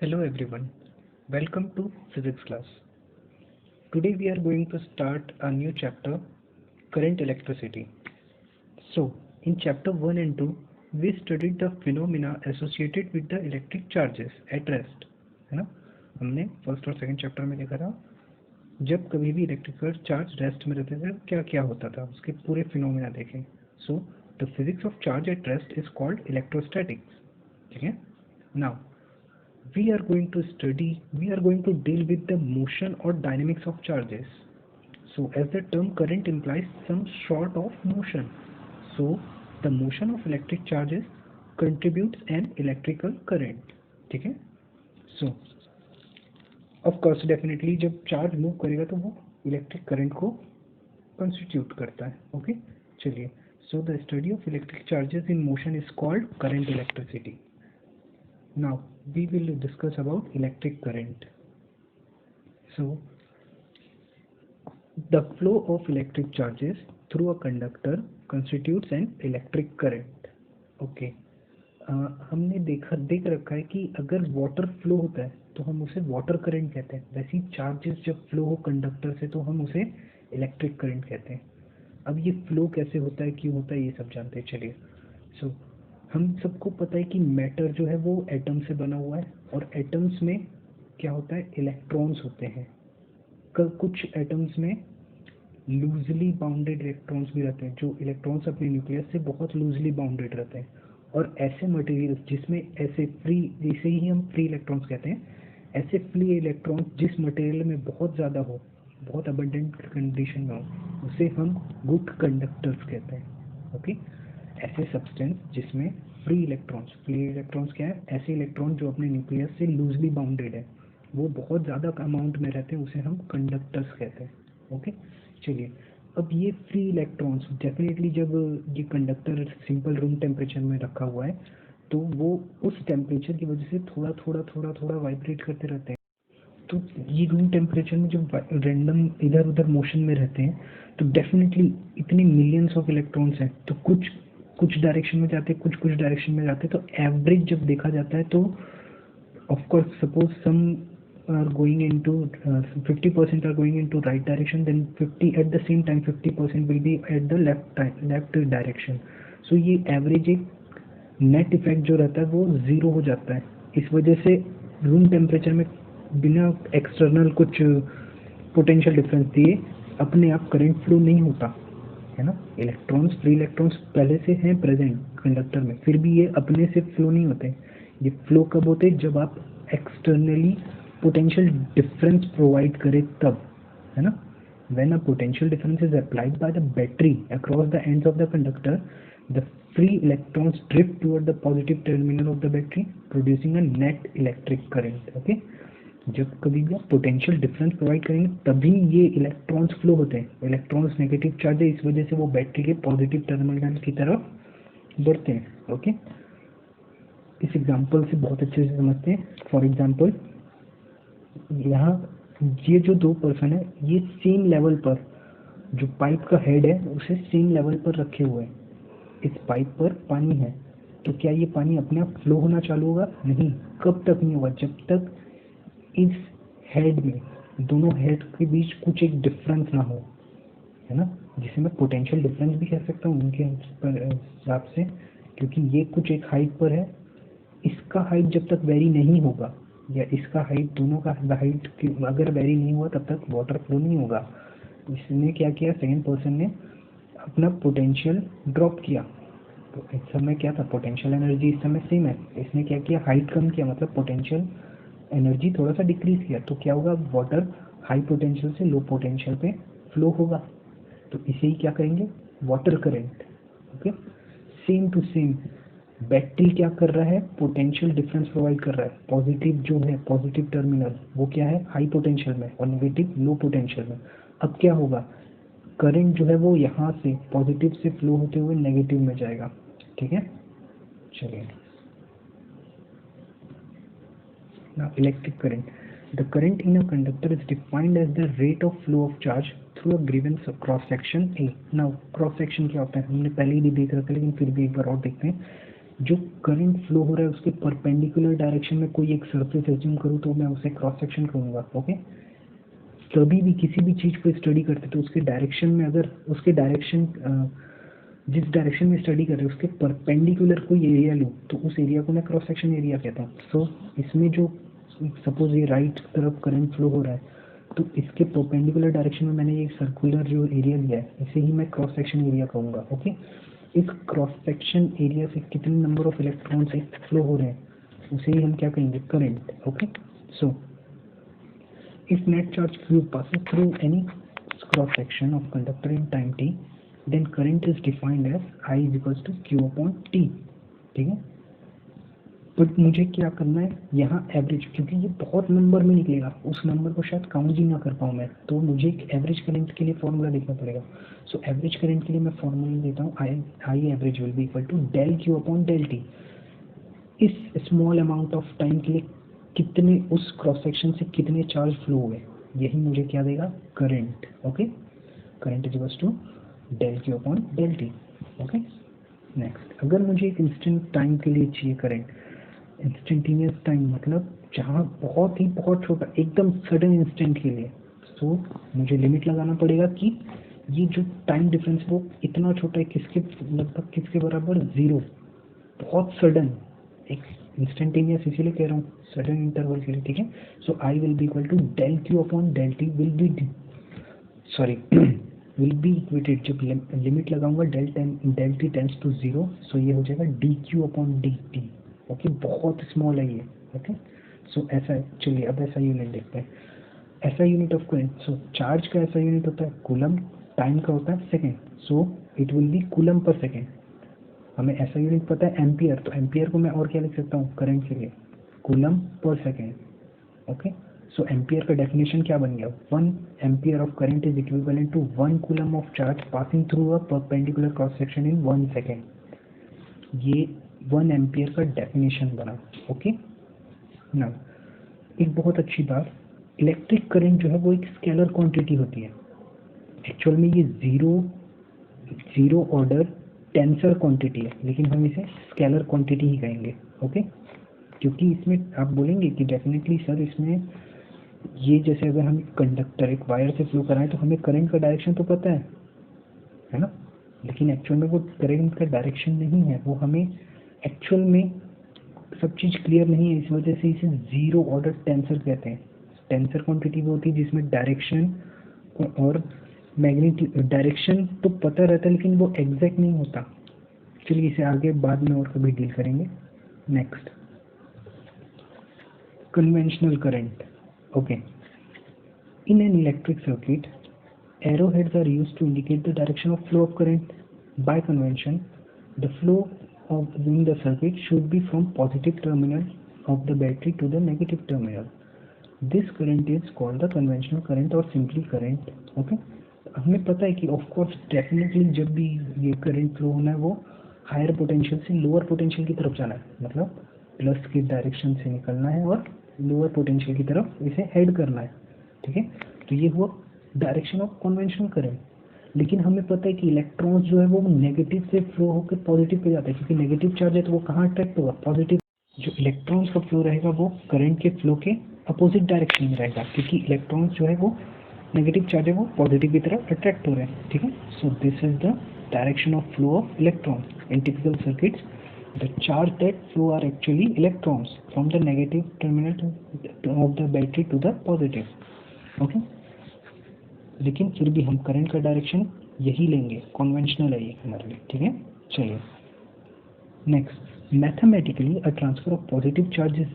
Hello everyone, welcome to physics class. Today we are going to start a new chapter, current electricity. So, in chapter 1 and 2, we studied the phenomena associated with the electric charges at rest. है ना? हमने first और second chapter में देखा था जब कभी भी इलेक्ट्रिकल चार्ज रेस्ट में रहते थे क्या क्या होता था उसके पूरे फिनोमेना देखें. So the physics of charge at rest is called electrostatics. ठीक है. Now we are going to deal with the motion or dynamics of charges. So as the term current implies some sort of motion, so the motion of electric charges contributes an electrical current. ठीक है. So of course definitely जब charge move करेगा तो वो electric current को constitute करता है. Okay चलिए. So the study of electric charges in motion is called current electricity. Now we will discuss about electric current. So the flow of electric charges through a conductor constitutes an electric current. Okay. हमने देख रखा है कि अगर water flow होता है तो हम उसे वाटर करंट कहते हैं. वैसे ही चार्जेस जब फ्लो हो कंडक्टर से तो हम उसे इलेक्ट्रिक करंट कहते हैं. अब ये फ्लो कैसे होता है, क्यों होता है, ये सब जानते हैं. चलिए. सो हम सबको पता है कि मैटर जो है वो एटम से बना हुआ है और एटम्स में क्या होता है, इलेक्ट्रॉन्स होते हैं. कुछ एटम्स में लूजली बाउंडेड इलेक्ट्रॉन्स भी रहते हैं, जो इलेक्ट्रॉन्स अपने न्यूक्लियस से बहुत लूजली बाउंडेड रहते हैं. और ऐसे मटेरियल्स जिसमें ऐसे फ्री, जिसे ही हम फ्री इलेक्ट्रॉन्स कहते हैं, ऐसे फ्री इलेक्ट्रॉन्स जिस मटेरियल में बहुत ज़्यादा हो, बहुत अबंडेंट कंडीशन में हो, उसे हम गुड कंडक्टर्स कहते हैं. ओके. ऐसे सब्सटेंस जिसमें फ्री इलेक्ट्रॉन्स क्या है, ऐसे इलेक्ट्रॉन जो अपने न्यूक्लियस से लूजली बाउंडेड है, वो बहुत ज़्यादा अमाउंट में रहते हैं, उसे हम कंडक्टर्स कहते हैं. ओके चलिए. अब ये फ्री इलेक्ट्रॉन्स डेफिनेटली जब ये कंडक्टर सिंपल रूम टेम्परेचर में रखा हुआ है तो वो उस टेम्परेचर की वजह से थोड़ा वाइब्रेट करते रहते हैं. तो ये रूम टेम्परेचर में जब रैंडम इधर उधर मोशन में रहते हैं तो डेफिनेटली इतने मिलियंस ऑफ इलेक्ट्रॉन्स हैं, तो कुछ डायरेक्शन में जाते हैं, कुछ डायरेक्शन में जाते हैं. तो एवरेज जब देखा जाता है तो of course suppose some are going into 50% are going into right direction, then 50 at the same time 50% will be at the left direction. So ये एवरेज एक नेट इफेक्ट जो रहता है वो ज़ीरो हो जाता है. इस वजह से रूम टेम्परेचर में बिना एक्सटर्नल कुछ पोटेंशियल डिफरेंस दिए अपने आप करंट फ्लो नहीं होता है ना. इलेक्ट्रॉन्स, फ्री इलेक्ट्रॉन्स पहले से हैं प्रेजेंट कंडक्टर में, फिर भी ये अपने से फ्लो नहीं होते. ये फ्लो कब होते हैं, जब आप एक्सटर्नली पोटेंशियल डिफरेंस प्रोवाइड करे तब, है ना. When a potential difference is applied by the battery across the ends of the conductor, the free electrons drift toward the positive terminal of the battery producing a net electric current. Okay. जब कभी भी आप potential difference provide करेंगे तभी ये electrons flow होते हैं. Electrons negative charge है, इस वजह से वो बैटरी के पॉजिटिव टर्मिनल की तरफ बढ़ते हैं. ओके. इस एग्जांपल से बहुत अच्छे से समझते हैं. फॉर एग्जांपल यहाँ ये जो दो पर्सन है, ये सेम लेवल पर, जो पाइप का हेड है उसे सेम लेवल पर रखे हुए हैं. इस पाइप पर पानी है, तो क्या ये पानी अपने आप फ्लो होना चालू होगा? नहीं. कब तक नहीं होगा? जब तक इस हेड में, दोनों हेड के बीच कुछ एक डिफरेंस ना हो, है ना, जिसे मैं पोटेंशियल डिफरेंस भी कह सकता हूँ उनके हिसाब से, क्योंकि ये कुछ एक हाइट पर है. इसका हाइट जब तक वेरी नहीं होगा, या इसका हाइट, दोनों का हाइट अगर वेरी नहीं हुआ तब तक वाटर फ्लो नहीं होगा. इसने क्या किया, सेकेंड पर्सन ने अपना पोटेंशियल ड्रॉप किया. तो इस समय क्या था, पोटेंशियल एनर्जी इस समय सेम है. इसने क्या किया, हाइट कम किया, मतलब पोटेंशियल एनर्जी थोड़ा सा डिक्रीज किया. तो क्या होगा, वाटर हाई पोटेंशियल से लो पोटेंशियल पे फ्लो होगा. तो इसे ही क्या करेंगे, water current. Okay. Same to same battery क्या कर रहा है, पोटेंशियल डिफरेंस प्रोवाइड कर रहा है. पॉजिटिव जो है, पॉजिटिव टर्मिनल, वो क्या है, हाई पोटेंशियल में, और नेगेटिव लो पोटेंशियल में. अब क्या होगा, करंट जो है वो यहाँ से पॉजिटिव से फ्लो होते हुए नेगेटिव में जाएगा. ठीक है. चलिए. Now electric current. The current in a conductor is defined as the rate of flow of charge through a given cross section A. Now cross section क्या होता है, हमने पहले ही देख रखा है लेकिन फिर भी एक बार और देखते हैं. जो करंट फ्लो हो रहा है उसके परपेंडिकुलर डायरेक्शन में कोई एक सरफेस एज्यूम करूँ तो मैं उसे क्रॉस सेक्शन कहूँगा। ओके, कभी भी किसी भी चीज़ को स्टडी करते तो उसके डायरेक्शन में, अगर उसके डायरेक्शन जिस डायरेक्शन में स्टडी कर रहे हैं उसके परपेंडिकुलर कोई एरिया लूँ तो उस एरिया को मैं क्रॉस सेक्शन एरिया कहता हूँ। सो इसमें जो सपोज ये राइट तरफ करंट फ्लो हो रहा है तो इसके परपेंडिकुलर डायरेक्शन में मैंने ये सर्कुलर जो एरिया लिया है इसे ही मैं क्रॉस सेक्शन एरिया कहूँगा। ओके, इस क्रॉस सेक्शन एरिया से कितने नंबर ऑफ इलेक्ट्रॉन्स फ्लो हो रहे हैं उसे ही हम क्या कहेंगे, current. Okay, so if net charge q passes through any cross section of conductor in time t, then current is defined as I is equals to q upon t। ठीक है, but मुझे क्या करना है यहाँ एवरेज, क्योंकि ये बहुत नंबर में निकलेगा, उस नंबर को शायद काउंट ही ना कर पाऊँ मैं, तो मुझे एक एवरेज करंट के लिए फॉर्मूला लिखना पड़ेगा। सो एवरेज करंट के लिए मैं फॉर्मूला देता हूँ I average will be equal to del Q upon del T. इस स्मॉल अमाउंट ऑफ टाइम के लिए कितने उस क्रॉस सेक्शन से कितने चार्ज फ्लो हुए, यही मुझे क्या देगा, current. Okay, current is equals to del Q upon del T. Okay, next, अगर मुझे एक इंस्टेंट टाइम के लिए चाहिए करंट, इंस्टेंटेनियस टाइम मतलब जहाँ बहुत छोटा एकदम सडन इंस्टेंट के लिए, तो मुझे लिमिट लगाना पड़ेगा कि ये जो टाइम डिफरेंस वो इतना छोटा है, किसके लगभग किसके बराबर, जीरो, बहुत सडन, एक इंस्टेंटेनियस इसीलिए कह रहा हूँ सडन इंटरवल के लिए। ठीक है, so I will be equal to del Q upon del t will be equated, जब लिमिट लगाऊंगा del t tends to zero, so ये हो जाएगा d q upon d t. Okay, बहुत स्मॉल है ये। ओके, सो ऐसा है। चलिए अब ऐसा यूनिट देखते हैं, ऐसा unit of current. So charge का ऐसा यूनिट होता है कूलम, टाइम का होता है second, so it will be coulomb पर सेकेंड। हमें ऐसा यूनिट पता है एम्पियर, तो एम्पियर को मैं और क्या लिख सकता हूँ करंट के लिए, कूलम पर सेकेंड। ओके, सो एम्पियर का डेफिनेशन क्या बन गया, 1 ampere of current is equivalent to 1 coulomb of charge passing through a perpendicular cross section in 1 second. ये 1 एम्पियर का डेफिनेशन बना। ओके, ना एक बहुत अच्छी बात, इलेक्ट्रिक करंट जो है वो एक स्केलर क्वांटिटी होती है। एक्चुअल में ये जीरो ऑर्डर टेंसर क्वांटिटी है, लेकिन हम इसे स्केलर क्वांटिटी ही कहेंगे। ओके, क्योंकि इसमें आप बोलेंगे कि डेफिनेटली सर इसमें ये जैसे अगर हम कंडक्टर एक वायर से फ्लो कराएं तो हमें करंट का डायरेक्शन तो पता है ना, लेकिन एक्चुअल में वो करंट का डायरेक्शन नहीं है, वो हमें एक्चुअल में सब चीज़ क्लियर नहीं है, इस वजह से इसे जीरो ऑर्डर टेंसर कहते हैं। टेंसर क्वांटिटी वो होती है जिसमें डायरेक्शन और मैग्नीट्यूड, डायरेक्शन तो पता रहता है लेकिन वो एग्जैक्ट नहीं होता। चलिए इसे आगे बाद में और कभी डील करेंगे। Next, conventional current. Okay, in an electric circuit, arrowheads are used to indicate the direction of flow of current. By convention, the flow of in the circuit should be from positive terminal of the battery to the negative terminal. This current is called the conventional current or simply current. Okay, हमें पता है कि of course definitely जब भी ये current flow होना है वो हायर पोटेंशियल से लोअर पोटेंशियल की तरफ जाना है, मतलब प्लस की डायरेक्शन से निकलना है और लोअर पोटेंशियल की तरफ इसे हेड करना है। ठीक है, तो ये हुआ डायरेक्शन ऑफ कन्वेंशनल करंट। लेकिन हमें पता है कि इलेक्ट्रॉन्स जो है वो नेगेटिव से फ्लो होकर पॉजिटिव पे जाता है, क्योंकि नेगेटिव चार्ज है तो वो कहाँ अट्रैक्ट होगा, पॉजिटिव। जो इलेक्ट्रॉन्स का फ्लो रहेगा वो करंट के फ्लो के अपोजिट डायरेक्शन में रहेगा, क्योंकि इलेक्ट्रॉन्स जो है वो नेगेटिव चार्ज है वो पॉजिटिव की तरफ अट्रैक्ट हो रहे हैं। ठीक है, so this is the direction of flow of electrons in typical circuits. The charge that flow are actually electrons from the negative terminal of the battery to the positive. Okay? लेकिन फिर भी हम current का direction यही लेंगे, conventional है ये हमारे लिए। ठीक है, चलिए next, mathematically a transfer of positive charge is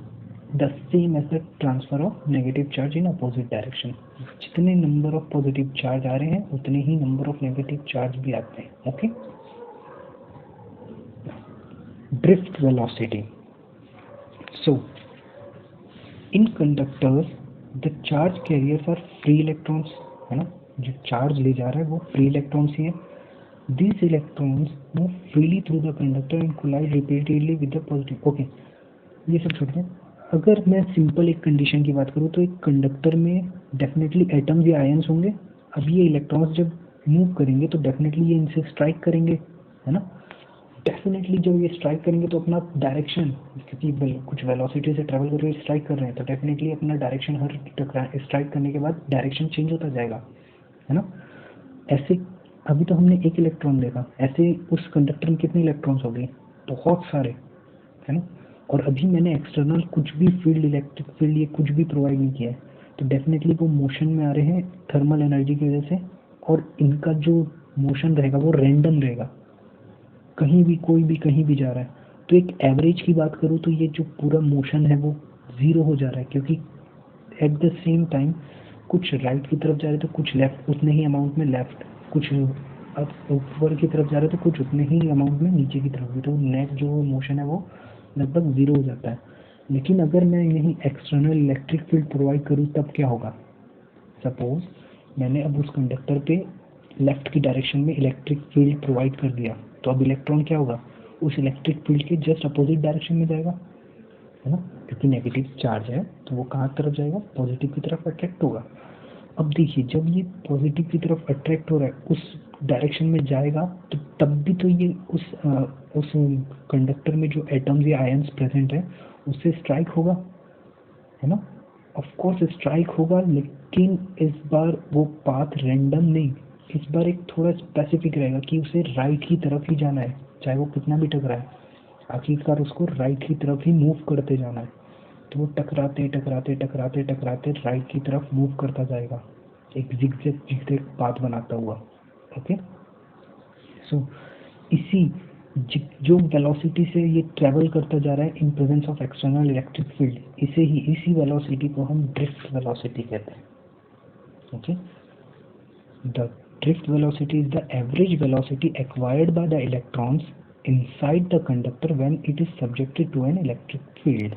the same as the transfer of negative charge in opposite direction. जितने नंबर ऑफ पॉजिटिव चार्ज आ रहे हैं उतने ही नंबर ऑफ नेगेटिव चार्ज भी आते हैं। Okay, drift velocity. So, in conductors, the charge carriers are free electrons, है ना, जो चार्ज ले जा रहा है वो फ्री इलेक्ट्रॉन्स ही है। These electrons move freely through the conductor and collide repeatedly with the positive. Okay, ये सब छोड़ दें। अगर मैं सिंपल एक कंडीशन की बात करूँ तो एक कंडक्टर में डेफिनेटली एटम्स या आयंस होंगे। अब ये इलेक्ट्रॉन्स जब मूव करेंगे तो डेफिनेटली ये इनसे स्ट्राइक करेंगे, है ना। डेफिनेटली जब ये स्ट्राइक करेंगे तो अपना डायरेक्शन, क्योंकि कुछ वेलोसिटी से ट्रेवल करके स्ट्राइक कर रहे हैं, तो डेफिनेटली अपना डायरेक्शन हर स्ट्राइक करने के बाद डायरेक्शन चेंज होता जाएगा, है ना। ऐसे अभी तो हमने एक इलेक्ट्रॉन देखा, ऐसे उस कंडक्टर में कितने इलेक्ट्रॉन्स हो गए, बहुत सारे, है ना। और अभी मैंने एक्सटर्नल कुछ भी फील्ड, इलेक्ट्रिक फील्ड, ये कुछ भी प्रोवाइड नहीं किया है, तो डेफिनेटली वो मोशन में आ रहे हैं थर्मल एनर्जी की वजह से, और इनका जो मोशन रहेगा वो रैंडम रहेगा, कहीं भी कोई भी कहीं भी जा रहा है। तो एक एवरेज की बात करूँ तो ये जो पूरा मोशन है वो ज़ीरो हो जा रहा है, क्योंकि एट द सेम टाइम कुछ राइट की तरफ जा रहे हैं तो कुछ लेफ्ट, उतने ही अमाउंट में लेफ्ट, कुछ अब ऊपर की तरफ जा रहे हैं तो कुछ उतने ही अमाउंट में नीचे की तरफ भी, तो नेट जो मोशन है वो लगभग ज़ीरो हो जाता है। लेकिन अगर मैं यहीं एक्सटर्नल इलेक्ट्रिक फील्ड प्रोवाइड करूँ तब क्या होगा। सपोज मैंने अब उस कंडक्टर पे लेफ्ट की डायरेक्शन में इलेक्ट्रिक फील्ड प्रोवाइड कर दिया, तो अब इलेक्ट्रॉन क्या होगा, उस इलेक्ट्रिक फील्ड के जस्ट अपोजिट डायरेक्शन में जाएगा, है ना, क्योंकि नेगेटिव चार्ज है तो वो कहाँ की तरफ जाएगा, पॉजिटिव की तरफ अट्रैक्ट होगा। अब देखिए जब ये पॉजिटिव की तरफ अट्रैक्ट हो रहा है, उस डायरेक्शन में जाएगा, तो तब भी तो ये उस कंडक्टर में जो एटम्स या आयंस प्रेजेंट है उससे स्ट्राइक होगा, है ना। ऑफ कोर्स स्ट्राइक होगा, लेकिन इस बार वो पाथ रैंडम नहीं, इस बार एक थोड़ा स्पेसिफिक रहेगा कि उसे राइट की तरफ ही जाना है, चाहे वो कितना भी टकराए, आखिरकार उसको राइट की तरफ ही मूव करते जाना है। तो वो टकराते टकराते टकराते टकराते राइट की तरफ मूव करता जाएगा, एक जिगजैग जिगजैग पाथ बनाता हुआ। ओके, सो इसी जो वेलोसिटी से ये ट्रेवल करता जा रहा है in presence of external electric field, इसी वेलोसिटी को हम ड्रिफ्ट वेलोसिटी कहते हैं। Okay, the drift velocity is the average velocity acquired by the electrons inside the conductor when it is subjected to an electric field.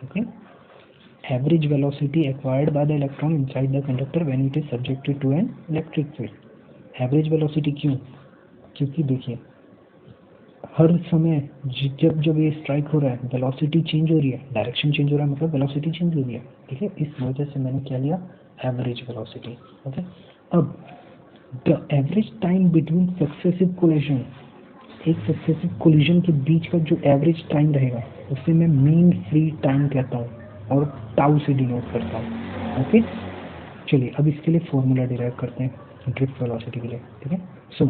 Okay, average velocity acquired by the electron inside the conductor when it is subjected to an electric field. Average velocity क्यों, क्योंकि देखिए हर समय जब जब ये strike हो रहा है वेलोसिटी चेंज हो रही है, डायरेक्शन चेंज हो रहा है, मतलब वेलोसिटी चेंज हो रही है, ठीक है, इस वजह से मैंने क्या लिया, एवरेज वेलोसिटी। ओके, अब the average time between successive collision, एक सक्सेसिव कोलिजन के बीच का जो एवरेज टाइम रहेगा उसे मैं मीन फ्री टाइम कहता हूँ और टाउ से डिनोट करता हूँ। ओके, चलिए अब इसके लिए फॉर्मूला डिराइव करते हैं ड्रिफ्ट वेलोसिटी के लिए, ठीक है। सो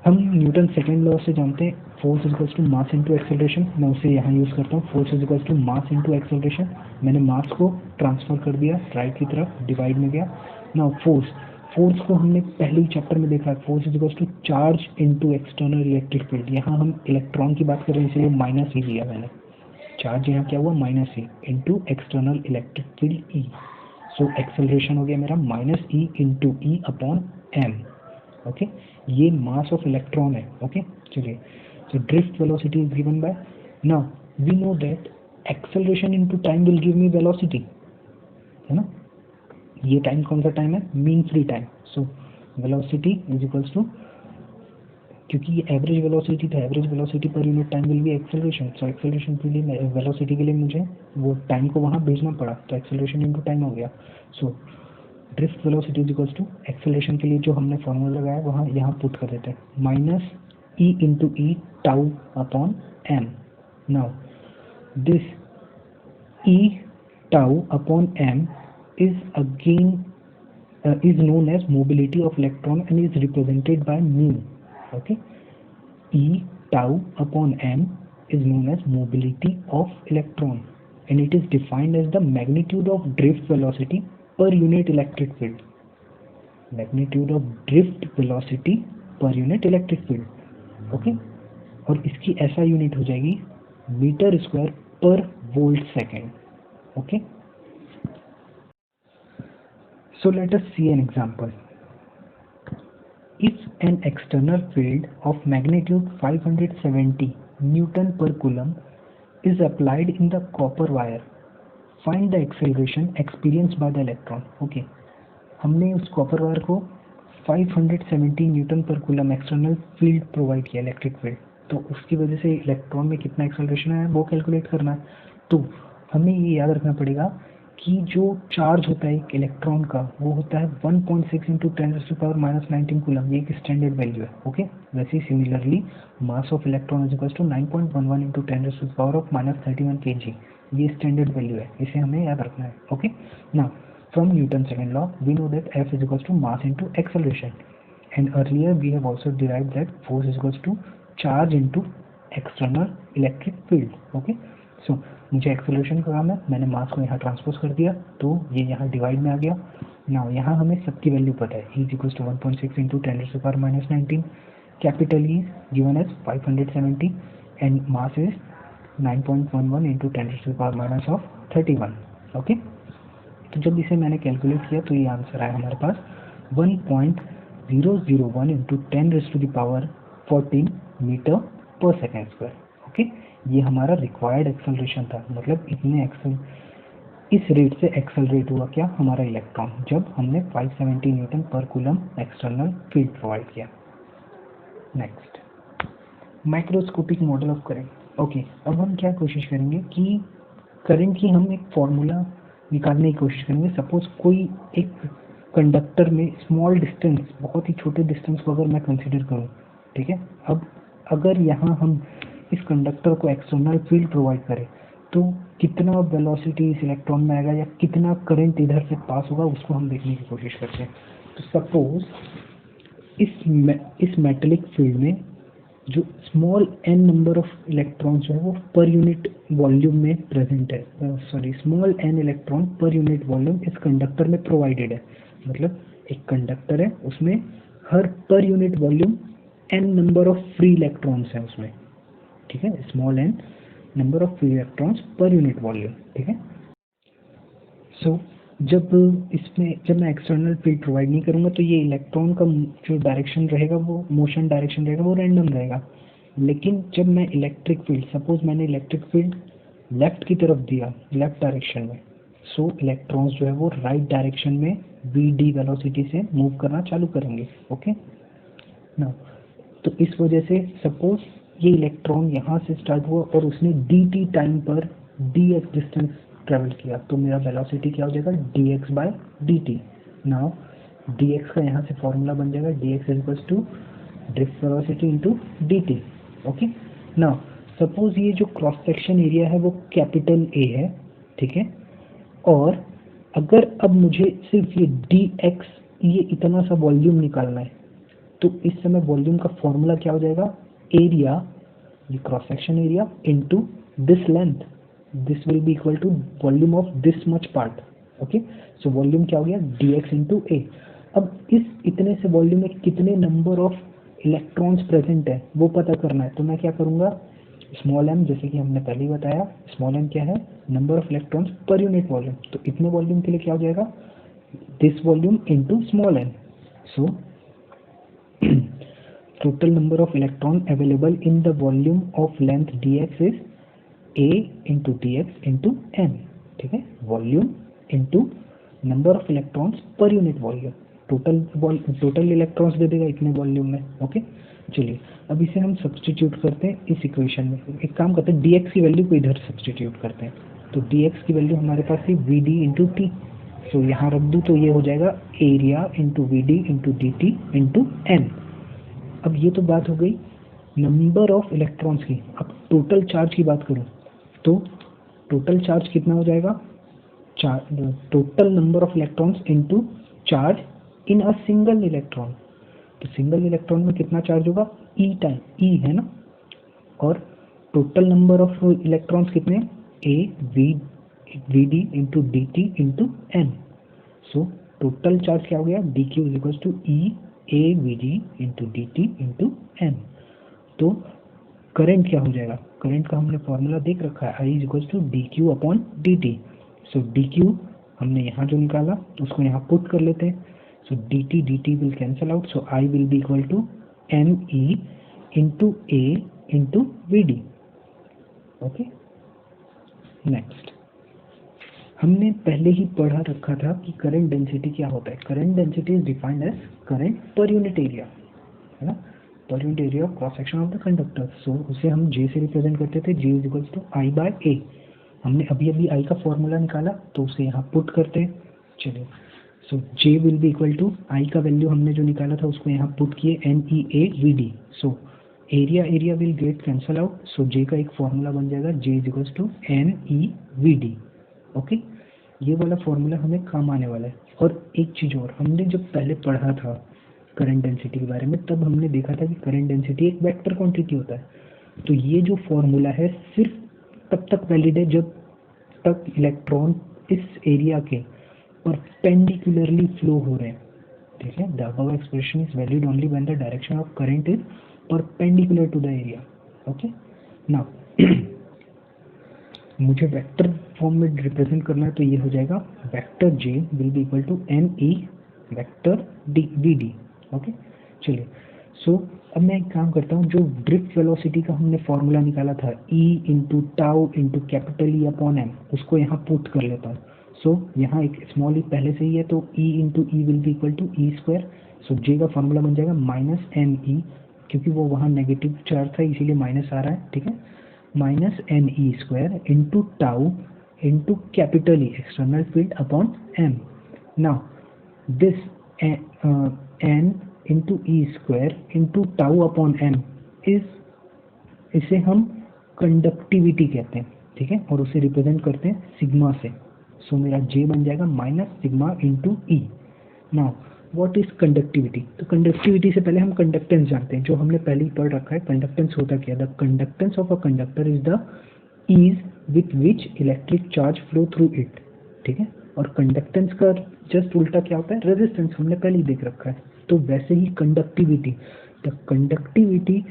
हम न्यूटन सेकेंड लॉ से जानते हैं, force equals to mass into acceleration, मैं उसे यहाँ यूज़ करता हूँ, force equals to mass into acceleration. मैंने मास को ट्रांसफर कर दिया राइट की तरफ, डिवाइड में गया ना। फोर्स को हमने पहले ही चैप्टर में देखा है, force is equals to charge into external electric field. यहाँ हम इलेक्ट्रॉन की बात कर रहे हैं इसलिए माइनस ही लिया मैंने, चार्ज यहाँ क्या हुआ minus E into external electric field E. So acceleration हो गया मेरा minus E into E upon M. Okay, ये मास ऑफ इलेक्ट्रॉन है। ओके, चलिए, so drift velocity is given by, now we know that acceleration into time will give me velocity, है ना। ये time कौन सा टाइम है, mean free time. So velocity is equals to, क्योंकि ये एवरेज वेलोसिटी था, average velocity per unit time will be acceleration. So acceleration के लिए वेलोसिटी के लिए मुझे वो टाइम को वहाँ भेजना पड़ा, तो एक्सेलरेशन इनटू टाइम हो गया। So drift velocity is equals to, acceleration के लिए जो हमने फॉर्मूला लगाया वहाँ यहाँ पुट कर देते हैं, minus E into E tau upon M. Now this E tau upon M is again is known as mobility of electron and is represented by mu. Okay, E tau upon m is known as mobility of electron and it is defined as the magnitude of drift velocity per unit electric field. Magnitude of drift velocity per unit electric field. Okay, और इसकी ऐसा unit हो जाएगी metre square पर volt second. Okay, so let us see an example. If an external field of magnitude 570 Newton per Coulomb is applied in the copper wire, find the acceleration experienced by the electron. Okay, हमने उस copper wire को 570 Newton पर coulomb external field provide किया, electric field, तो उसकी वजह से electron में कितना एक्सेलरेशन है वो कैलकुलेट करना है। तो हमें ये याद रखना पड़ेगा कि जो चार्ज होता है एक इलेक्ट्रॉन का वो होता है 1.6 इंटू 10⁻⁻19 कूलम, ये एक स्टैंडर्ड वैल्यू है। ओके, वैसे ही similarly mass of electron is equal to 9.11 into 10⁻⁻31 kg, ये स्टैंडर्ड वैल्यू है, इसे हमें याद रखना है। Okay, now from Newton second law we know that F is equal to mass into acceleration, and earlier we have also derived that force is equal to charge into external electric field. Okay, so मुझे acceleration का काम है, मैंने mass को यहाँ transpose कर दिया तो ये यहाँ डिवाइड में आ गया। नाउ यहाँ हमें सबकी वैल्यू पता है, E is equal to 1.6 into 10⁻⁻19, capital E given as 570 and mass is 9.11 into 10⁻31। Okay, तो जब इसे मैंने कैलकुलेट किया तो ये आंसर आया हमारे पास 1.001 इंटू 10⁻14 मीटर पर सेकेंड स्क्वायर। ओके, ये हमारा रिक्वायर्ड एक्सेलरेशन था, मतलब इस रेट से एक्सेलरेट हुआ क्या हमारा इलेक्ट्रॉन जब हमने 570 न्यूटन पर कूलम एक्सटर्नल फील्ड प्रोवाइड किया। Next, microscopic model of current. Okay, अब हम क्या कोशिश करेंगे कि करंट की हम एक फॉर्मूला निकालने की कोशिश करेंगे। सपोज कोई एक कंडक्टर में स्मॉल डिस्टेंस, बहुत ही छोटे डिस्टेंस को अगर मैं कंसीडर करूँ, ठीक है। अब अगर यहाँ हम इस कंडक्टर को एक्सटर्नल फील्ड प्रोवाइड करें तो कितना वेलोसिटी इस इलेक्ट्रॉन में आएगा या कितना करंट इधर से पास होगा, उसको हम देखने की कोशिश करते हैं। तो सपोज इस मेटेलिक फील्ड में जो small n number of electrons जो है वो पर यूनिट वॉल्यूम में प्रेजेंट है, small n electron per unit volume इस कंडक्टर में प्रोवाइडेड है। मतलब एक कंडक्टर है, उसमें हर per unit volume n number of free electrons हैं उसमें, ठीक है, small n number of free electrons per unit volume, ठीक है। सो जब मैं एक्सटर्नल फील्ड प्रोवाइड नहीं करूँगा तो ये इलेक्ट्रॉन का जो डायरेक्शन रहेगा, वो मोशन डायरेक्शन रहेगा, वो रैंडम रहेगा। लेकिन जब मैं इलेक्ट्रिक फील्ड, सपोज मैंने इलेक्ट्रिक फील्ड लेफ्ट की तरफ दिया, लेफ्ट डायरेक्शन में, सो इलेक्ट्रॉन्स जो है वो राइट डायरेक्शन में v/d वेलोसिटी से मूव करना चालू करेंगे। ओके, ना तो इस वजह से सपोज ये इलेक्ट्रॉन यहाँ से स्टार्ट हुआ और उसने dt टाइम पर dx डिस्टेंस ट्रेवल किया, तो मेरा वेलोसिटी क्या हो जाएगा, dx/dt। नाउ dx का यहाँ से फॉर्मूला बन जाएगा dx is equal to drift velocity into dt। Okay, now suppose ये जो क्रॉस सेक्शन एरिया है वो कैपिटल A है, ठीक है, और अगर अब मुझे सिर्फ ये dx, ये इतना सा वॉल्यूम निकालना है, तो इस समय वॉल्यूम का फॉर्मूला क्या हो जाएगा, एरिया, ये cross section area into this length, this will be equal to volume of this much part. Okay, so volume क्या हो गया, dx इंटू a। अब इस इतने से वॉल्यूम में कितने नंबर ऑफ इलेक्ट्रॉन्स प्रेजेंट है वो पता करना है, तो मैं क्या करूँगा, स्मॉल m, जैसे कि हमने पहले ही बताया, स्मॉल m क्या है, number of electrons per unit volume, तो इतने वॉल्यूम के लिए क्या हो जाएगा, this volume into small n। So total number of electron available in the volume of length dx is a into dx into m, ठीक है, volume into number of electrons per unit volume, total electrons they देगा इतने volume में। Okay, चलिए अब इसे हम substitute करते हैं इस इक्वेशन में। एक काम करते हैं, dx की वैल्यू को इधर सब्सटीट्यूट करते हैं, तो dx की वैल्यू हमारे पास थी vd इंटू टी, सो यहाँ रख दूँ तो ये हो जाएगा area into vd into dt into m। अब ये तो बात हो गई नंबर ऑफ इलेक्ट्रॉन्स की। अब टोटल चार्ज की बात करूं तो टोटल चार्ज कितना हो जाएगा, total number of electrons into charge in a single electron. तो सिंगल इलेक्ट्रॉन में कितना चार्ज होगा, ई टाइम, ई है ना, और टोटल नंबर ऑफ इलेक्ट्रॉन्स कितने, A V D into D T into N. So total charge क्या हो गया, D Q is equal to E A V D into D T into N. तो current क्या हो जाएगा, करंट का हमने फॉर्मूला देख रखा है, I is equal to d q upon d t. So d q हमने यहाँ जो निकाला उसको यहाँ पुट कर लेते हैं, so d t will cancel out, so I will be equal to m e into a into v d. Okay, next, हमने पहले ही पढ़ा रखा था कि करंट डेंसिटी क्या होता है। Current density is defined as current per unit area, है ना, per unit area of cross section of the conductor. So उसे हम J से रिप्रेजेंट करते थे, J is equal to I by A। हमने अभी अभी आई का फॉर्मूला निकाला तो उसे यहाँ पुट करते हैं। चलिए, सो जे विल बी इक्वल टू आई का वैल्यू हमने जो निकाला था उसको यहाँ पुट किए NEA/VD। So area area will get cancel out, so J का एक फॉर्मूला बन जाएगा J is equal to NEVD। Okay, ये वाला फॉर्मूला हमें काम आने वाला है। और एक चीज़ और, हमने जब पहले पढ़ा था करंट डेंसिटी के बारे में तब हमने देखा था कि करंट डेंसिटी एक वेक्टर क्वांटिटी होता है। तो ये जो फॉर्मूला है सिर्फ तब तक वैलिड है जब तक इलेक्ट्रॉन इस एरिया के परपेंडिकुलरली फ्लो हो रहे हैं। ठीक है, the above expression is valid only when the direction of current is perpendicular to the area. Okay, now मुझे वेक्टर फॉर्म में रिप्रेजेंट करना है तो ये हो जाएगा vector J will be equal to NE vector VD। Okay, चलिए, so अब मैं एक काम करता हूँ, जो ड्रिफ्ट वेलोसिटी का हमने फॉर्मूला निकाला था E into tau into capital E upon M, उसको यहाँ पुट कर लेता हूँ। सो यहाँ एक स्मॉल ई पहले से ही है तो E into E will be equal to E square. So J का फॉर्मूला बन जाएगा माइनस NE, क्योंकि वो वहाँ नेगेटिव चार्ज था इसीलिए माइनस आ रहा है। ठीक है, minus NE square into tau into capital E external field upon M। Now this N into E square into tau upon M इसे हम कंडक्टिविटी कहते हैं। ठीक है, और उसे रिप्रेजेंट करते हैं सिग्मा से। सो मेरा J बन जाएगा minus sigma into E. Now what is conductivity? तो कंडक्टिविटी से पहले हम कंडक्टेंस जानते हैं, जो हमने पहले ही पढ़ रखा है। कंडक्टेंस होता क्या? The conductance of a conductor is the ease with which electric charge flow through it. ठीक है, और कंडक्टेंस का जस्ट उल्टा क्या होता है? रेजिस्टेंस, हमने पहले ही देख रखा है। तो वैसे ही conductivity, the conductivity,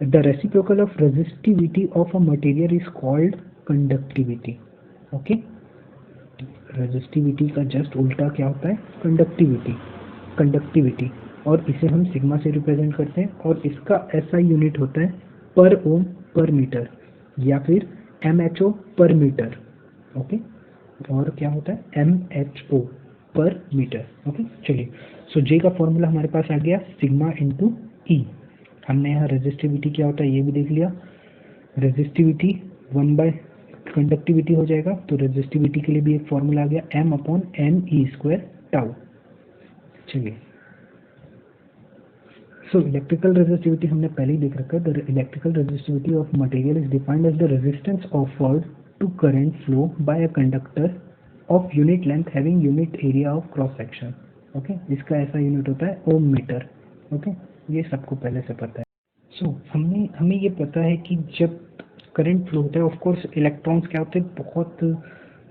the reciprocal of resistivity of a material is called conductivity. Okay, resistivity का जस्ट उल्टा क्या होता है? कंडक्टिविटी, और इसे हम सिग्मा से रिप्रेजेंट करते हैं, और इसका SI यूनिट होता है पर ओम पर मीटर या फिर MHO पर मीटर। ओके, और क्या होता है? MHO पर मीटर। ओके, चलिए, सो J का फॉर्मूला हमारे पास आ गया सिग्मा इंटू E। हमने यहाँ रेजिस्टिविटी क्या होता है ये भी देख लिया। रेजिस्टिविटी 1 बाय कंडक्टिविटी हो जाएगा, तो रेजिस्टिविटी के लिए भी एक फॉर्मूला आ गया M upon NE square tau. चलिए, सो इलेक्ट्रिकल रेजिस्टिविटी हमने पहले ही देख रखा है। The electrical resistivity of material is defined as the resistance offered to current flow by a conductor of unit length having unit area of cross section. Okay, इसका ऐसा unit होता है ओम metre. Okay, ये सबको पहले से पता है। सो हमें ये पता है कि जब करंट फ्लो होता है, ऑफ कोर्स इलेक्ट्रॉन्स क्या होते हैं? बहुत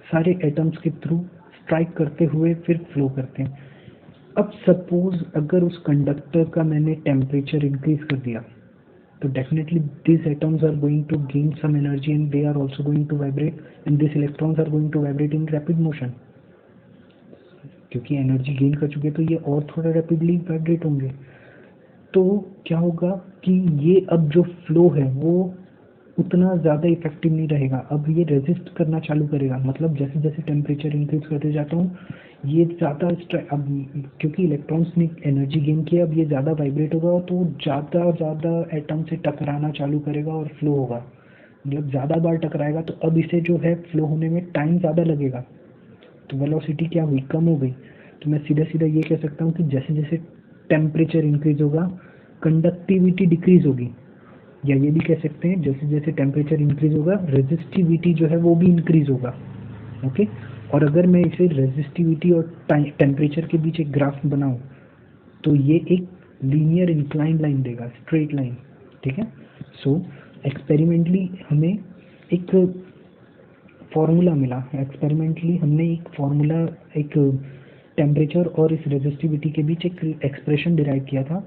सारे एटम्स के थ्रू स्ट्राइक करते हुए फिर फ्लो करते हैं। अब सपोज अगर उस कंडक्टर का मैंने टेम्परेचर इंक्रीज कर दिया तो definitely this atoms are going to gain some energy and they are also going to vibrate, and this electrons are going to vibrate in rapid motion. क्योंकि एनर्जी गेन कर चुके तो ये और थोड़ा रैपिडली वाइब्रेट होंगे। तो क्या होगा कि ये अब जो फ्लो है वो उतना ज़्यादा इफेक्टिव नहीं रहेगा। अब ये रेजिस्ट करना चालू करेगा, मतलब जैसे जैसे टेम्परेचर इंक्रीज करते जाता हूँ ये ज़्यादा अब क्योंकि इलेक्ट्रॉन्स ने एनर्जी गेन किया, अब ये ज़्यादा वाइब्रेट होगा तो ज़्यादा एटम से टकराना चालू करेगा और फ्लो होगा। मतलब ज़्यादा बार टकराएगा तो अब इसे जो है फ्लो होने में टाइम ज़्यादा लगेगा, तो वेलोसिटी क्या हुई? कम हो गई। तो मैं सीधा सीधा ये कह सकता हूँ कि जैसे जैसे टेम्परेचर इंक्रीज होगा कंडक्टिविटी डिक्रीज होगी, या ये भी कह सकते हैं जैसे जैसे टेम्परेचर इंक्रीज होगा रेजिस्टिविटी जो है वो भी इंक्रीज होगा। ओके, और अगर मैं इसे रेजिस्टिविटी और टेम्परेचर के बीच एक ग्राफ बनाऊं तो ये एक लीनियर इंक्लाइन लाइन देगा, स्ट्रेट लाइन। ठीक है, सो एक्सपेरिमेंटली हमें एक फॉर्मूला मिला, एक्सपेरिमेंटली हमने एक फॉर्मूला, एक टेम्परेचर और इस रेजिस्टिविटी के बीच एक एक्सप्रेशन डिराइव किया था,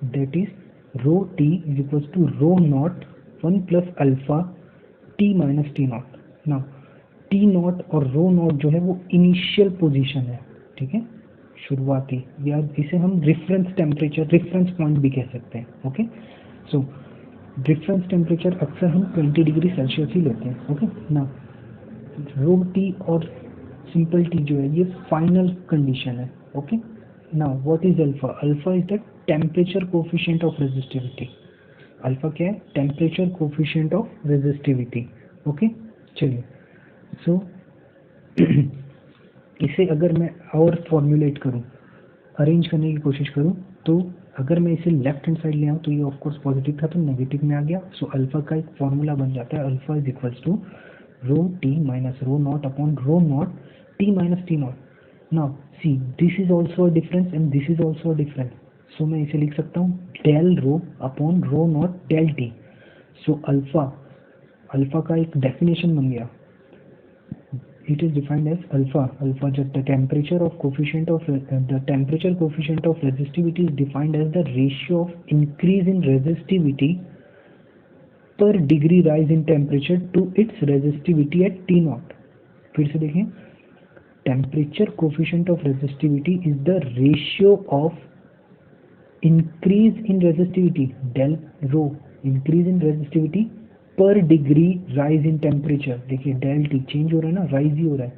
that is rho T is equal to rho naught 1 plus alpha T minus T not. Now T naught और रो नॉट जो है वो इनिशियल पोजीशन है। ठीक है, शुरुआती, या इसे हम रिफरेंस टेम्परेचर, रिफरेंस पॉइंट भी कह सकते हैं। ओके, सो रिफरेंस टेम्परेचर अक्सर हम 20 डिग्री सेल्सियस ही लेते हैं। ओके, ना रो टी और सिंपल टी जो है ये फाइनल कंडीशन है। Okay, now what is alpha? Alpha is the temperature coefficient of resistivity. Alpha क्या है? Temperature coefficient of resistivity. Okay, चलिए, सो इसे अगर मैं और फॉर्मुलेट करूँ, अरेंज करने की कोशिश करूँ, तो अगर मैं इसे लेफ्ट हैंड साइड ले आऊँ तो ये ऑफकोर्स पॉजिटिव था तो नेगेटिव में आ गया। सो अल्फा का एक फॉर्मूला बन जाता है, alpha is equals to rho t minus rho not upon rho not t minus T not. Now see this is also a difference and this is also a difference, so मैं इसे लिख सकता हूँ del rho upon rho not del t. So alpha का एक definition बन गया, it is defined as alpha just the temperature coefficient of resistivity is defined as the ratio of increase in resistivity per degree rise in temperature to its resistivity at T naught। फिर से देखें, temperature coefficient of resistivity is the ratio of increase in resistivity del rho increase in resistivity पर degree rise in temperature, देखिए del T change हो रहा है ना, rise ही हो रहा है,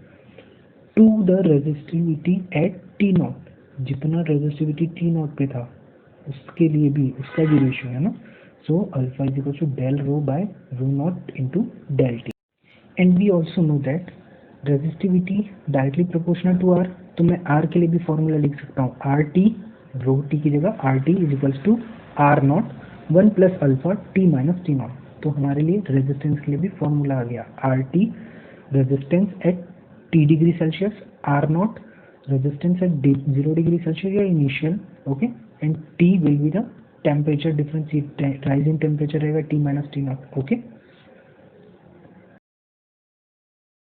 to the resistivity at T naught, जितना रेजिस्टिविटी टी नॉट पे था उसके लिए भी उसका भी रेशियो है ना। So alpha is equal to del rho by rho naught into del T. And we also know that resistivity directly proportional to R, तो मैं आर के लिए भी फॉर्मूला लिख सकता हूँ, आर टी रो टी की जगह R T is equals to R naught 1 plus alpha T minus T naught. तो हमारे लिए रेजिस्टेंस के लिए भी फॉर्मूला आ गया, R t resistance at t degree Celsius, R not resistance at 0 degree Celsius या initial, okay, and t will be the temperature difference, rise in temperature रहेगा t minus T not, okay.